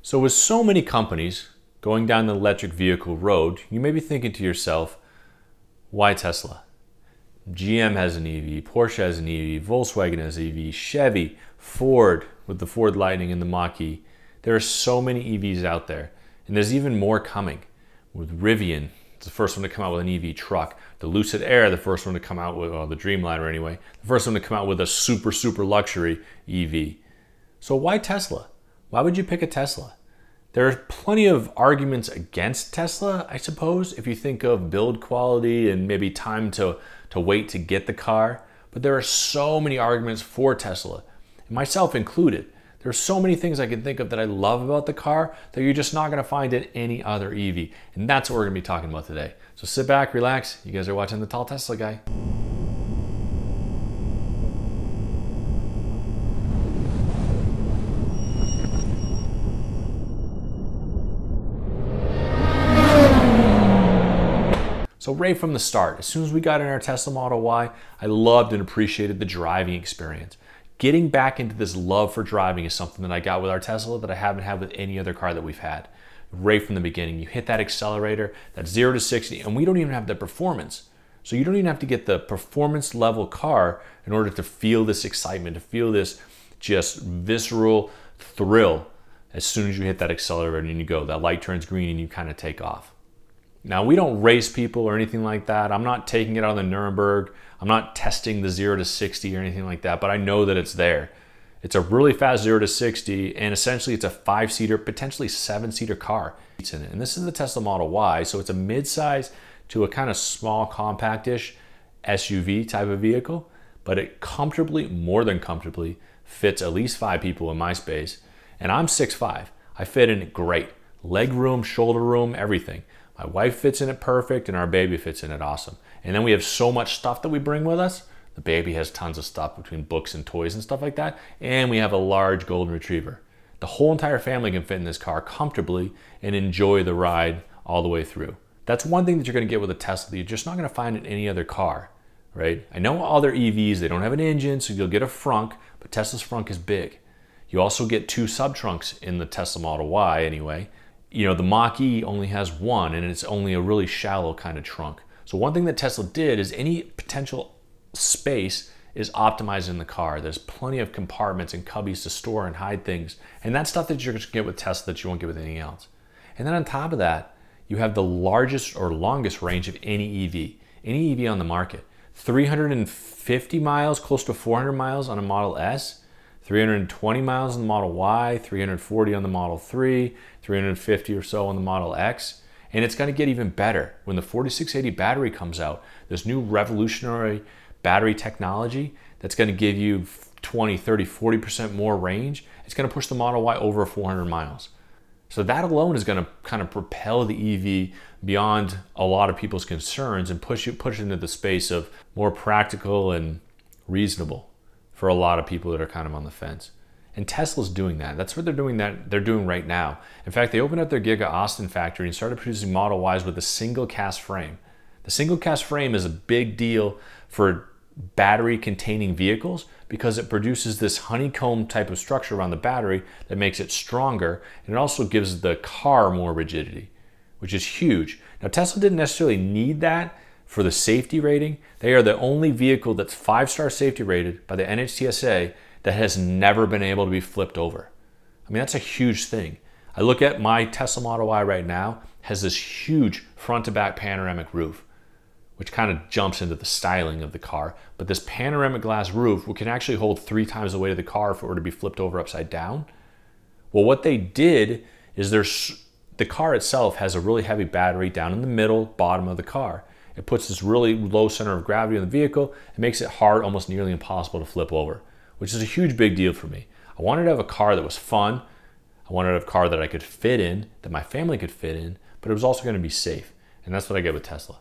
So with so many companies going down the electric vehicle road, you may be thinking to yourself, why Tesla? GM has an EV, Porsche has an EV, Volkswagen has an EV, Chevy, Ford with the Ford Lightning and the Mach-E. There are so many EVs out there, and there's even more coming. With Rivian, it's the first one to come out with an EV truck. The Lucid Air, the first one to come out with, well, the Dreamliner anyway, the first one to come out with a super luxury EV. So why Tesla? Why would you pick a Tesla? There are plenty of arguments against Tesla, I suppose, if you think of build quality and maybe time to wait to get the car. But there are so many arguments for Tesla, myself included. There are so many things I can think of that I love about the car that you're just not going to find in any other EV. And that's what we're going to be talking about today. So sit back, relax. You guys are watching The Tall Tesla Guy. So right from the start, as soon as we got in our Tesla Model Y, I loved and appreciated the driving experience. Getting back into this love for driving is something that I got with our Tesla that I haven't had with any other car that we've had. Right from the beginning, you hit that accelerator, that 0 to 60, and we don't even have the performance. So you don't even have to get the performance level car in order to feel this excitement, to feel this just visceral thrill as soon as you hit that accelerator and you go. That light turns green and you kind of take off. Now, we don't race people or anything like that. I'm not taking it on the Nuremberg. I'm not testing the 0 to 60 or anything like that, but I know that it's there. It's a really fast 0 to 60, and essentially it's a 5-seater, potentially 7-seater car. It's in it. And this is the Tesla Model Y, so it's a mid-size to a kind of small, compact-ish SUV type of vehicle, but it comfortably, more than comfortably, fits at least 5 people in my space. And I'm 6'5". I fit in it great. Leg room, shoulder room, everything. My wife fits in it perfect, and our baby fits in it awesome. And then we have so much stuff that we bring with us. The baby has tons of stuff between books and toys and stuff like that. And we have a large golden retriever. The whole entire family can fit in this car comfortably and enjoy the ride all the way through. That's one thing that you're going to get with a Tesla that you're just not going to find in any other car, right? I know other EVs, they don't have an engine, so you'll get a frunk, but Tesla's frunk is big. You also get 2 sub-trunks in the Tesla Model Y anyway. You know, the Mach-E only has 1, and it's only a really shallow kind of trunk. So one thing that Tesla did is any potential space is optimized in the car. There's plenty of compartments and cubbies to store and hide things. And that's stuff that you're going to get with Tesla that you won't get with anything else. And then on top of that, you have the largest or longest range of any EV on the market. 350 miles, close to 400 miles on a Model S. 320 miles on the Model Y, 340 on the Model 3, 350 or so on the Model X. And it's going to get even better when the 4680 battery comes out. This new revolutionary battery technology that's going to give you 20, 30, 40% more range. It's going to push the Model Y over 400 miles. So that alone is going to kind of propel the EV beyond a lot of people's concerns and push it into the space of more practical and reasonable for a lot of people that are kind of on the fence. And Tesla's doing that. That's what they're doing right now. In fact, they opened up their Giga Austin factory and started producing Model Ys with a single cast frame. The single cast frame is a big deal for battery containing vehicles because it produces this honeycomb type of structure around the battery that makes it stronger, and it also gives the car more rigidity, which is huge. Now, Tesla didn't necessarily need that for the safety rating. They are the only vehicle that's 5-star safety rated by the NHTSA that has never been able to be flipped over. I mean, that's a huge thing. I look at my Tesla Model Y right now, has this huge front to back panoramic roof, which kind of jumps into the styling of the car. But this panoramic glass roof can actually hold 3 times the weight of the car if it were to be flipped over upside down. Well, what they did is the car itself has a really heavy battery down in the middle, bottom of the car. It puts this really low center of gravity in the vehicle and makes it hard, almost nearly impossible to flip over, which is a huge big deal for me. I wanted to have a car that was fun. I wanted to have a car that I could fit in, that my family could fit in, but it was also going to be safe. And that's what I get with Tesla.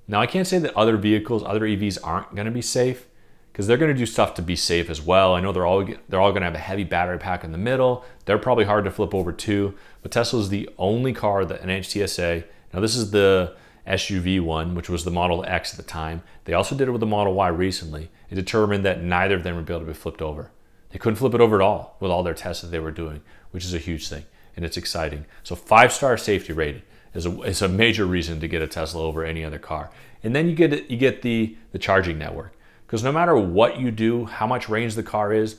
Now, I can't say that other vehicles, other EVs aren't going to be safe, because they're going to do stuff to be safe as well. I know they're all going to have a heavy battery pack in the middle. They're probably hard to flip over too, but Tesla is the only car that NHTSA, now this is the SUV one, which was the Model X at the time. They also did it with the Model Y recently. It determined that neither of them would be able to be flipped over. They couldn't flip it over at all with all their tests that they were doing, which is a huge thing. and it's exciting. So 5-star safety rating is a major reason to get a Tesla over any other car. And then you get the charging network. Because no matter what you do, how much range the car is,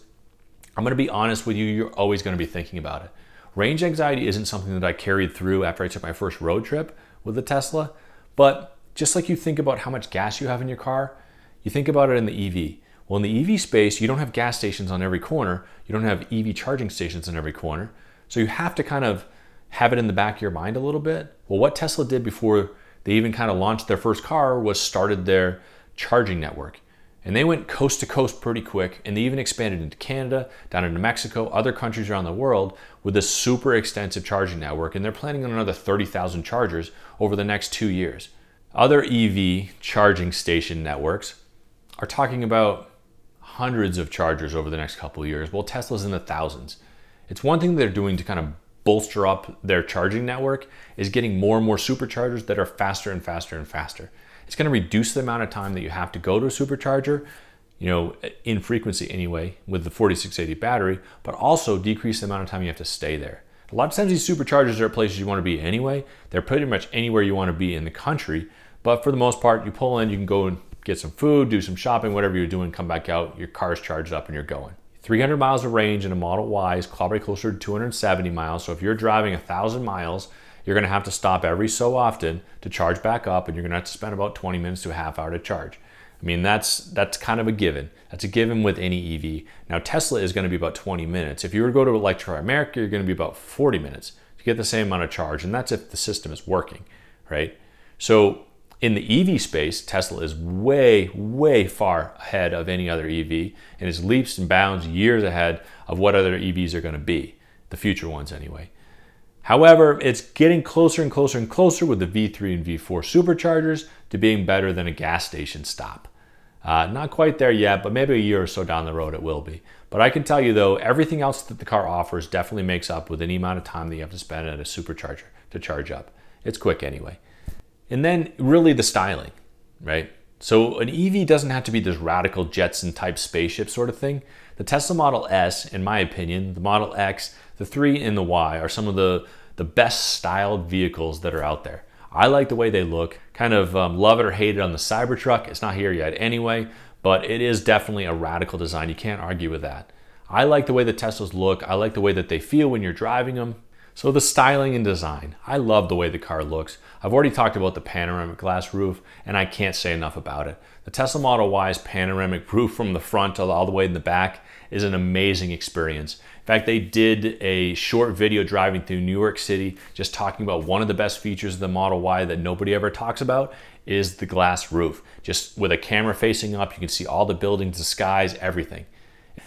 I'm going to be honest with you, you're always going to be thinking about it. Range anxiety isn't something that I carried through after I took my first road trip with the Tesla, but just like you think about how much gas you have in your car, you think about it in the EV. Well, in the EV space, you don't have gas stations on every corner. You don't have EV charging stations on every corner. So you have to kind of have it in the back of your mind a little bit. Well, what Tesla did before they even kind of launched their first car was started their charging network. And they went coast to coast pretty quick, and they even expanded into Canada, down into Mexico, other countries around the world with this super extensive charging network, and they're planning on another 30,000 chargers over the next 2 years. Other EV charging station networks are talking about hundreds of chargers over the next couple of years. Well, Tesla's in the thousands. It's one thing they're doing to kind of bolster up their charging network is getting more and more superchargers that are faster and faster and faster. It's going to reduce the amount of time that you have to go to a supercharger, in frequency anyway, with the 4680 battery, but also decrease the amount of time you have to stay there. A lot of times these superchargers are at places you want to be anyway. They're pretty much anywhere you want to be in the country, but for the most part, you pull in, you can go and get some food, do some shopping, whatever you're doing, come back out, your car's charged up and you're going. 300 miles of range in a Model Y is probably closer to 270 miles. So if you're driving 1,000 miles, you're going to have to stop every so often to charge back up, and you're going to have to spend about 20 minutes to a half hour to charge. I mean, that's kind of a given. That's a given with any EV. Now, Tesla is going to be about 20 minutes. If you were to go to Electrify America, you're going to be about 40 minutes to get the same amount of charge, and that's if the system is working, right? So in the EV space, Tesla is way, way far ahead of any other EV, and is leaps and bounds years ahead of what other EVs are going to be, the future ones anyway. However, it's getting closer and closer and closer with the V3 and V4 superchargers to being better than a gas station stop. Not quite there yet, but maybe a year or so down the road it will be. But I can tell you though, everything else that the car offers definitely makes up with any amount of time that you have to spend at a supercharger to charge up. It's quick anyway. And then really the styling, right? So an EV doesn't have to be this radical Jetson type spaceship sort of thing. The Tesla Model S, in my opinion, the Model X, the 3 and the Y are some of the best styled vehicles that are out there. I like the way they look, kind of love it or hate it on the Cybertruck. It's not here yet anyway, but it is definitely a radical design. You can't argue with that. I like the way the Teslas look. I like the way that they feel when you're driving them. So the styling and design, I love the way the car looks. I've already talked about the panoramic glass roof, and I can't say enough about it. The Tesla Model Y's panoramic roof from the front all the way in the back is an amazing experience. In fact, they did a short video driving through New York City just talking about one of the best features of the Model Y that nobody ever talks about is the glass roof. Just with a camera facing up, you can see all the buildings, the skies, everything.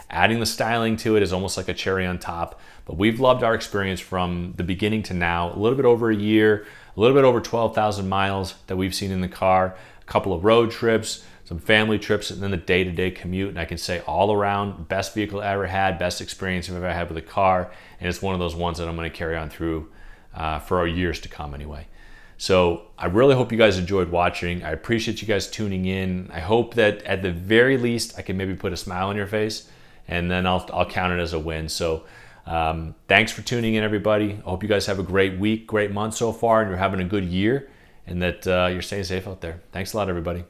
Adding the styling to it is almost like a cherry on top, but we've loved our experience from the beginning to now. A little bit over a year, a little bit over 12,000 miles that we've seen in the car, a couple of road trips, some family trips, and then the day-to-day commute. And I can say all around, best vehicle I ever had, best experience I've ever had with a car. And it's one of those ones that I'm going to carry on through for years to come anyway. So I really hope you guys enjoyed watching. I appreciate you guys tuning in. I hope that at the very least, I can maybe put a smile on your face, and then I'll count it as a win. So thanks for tuning in, everybody. I hope you guys have a great week, great month so far, and you're having a good year, and that you're staying safe out there. Thanks a lot, everybody.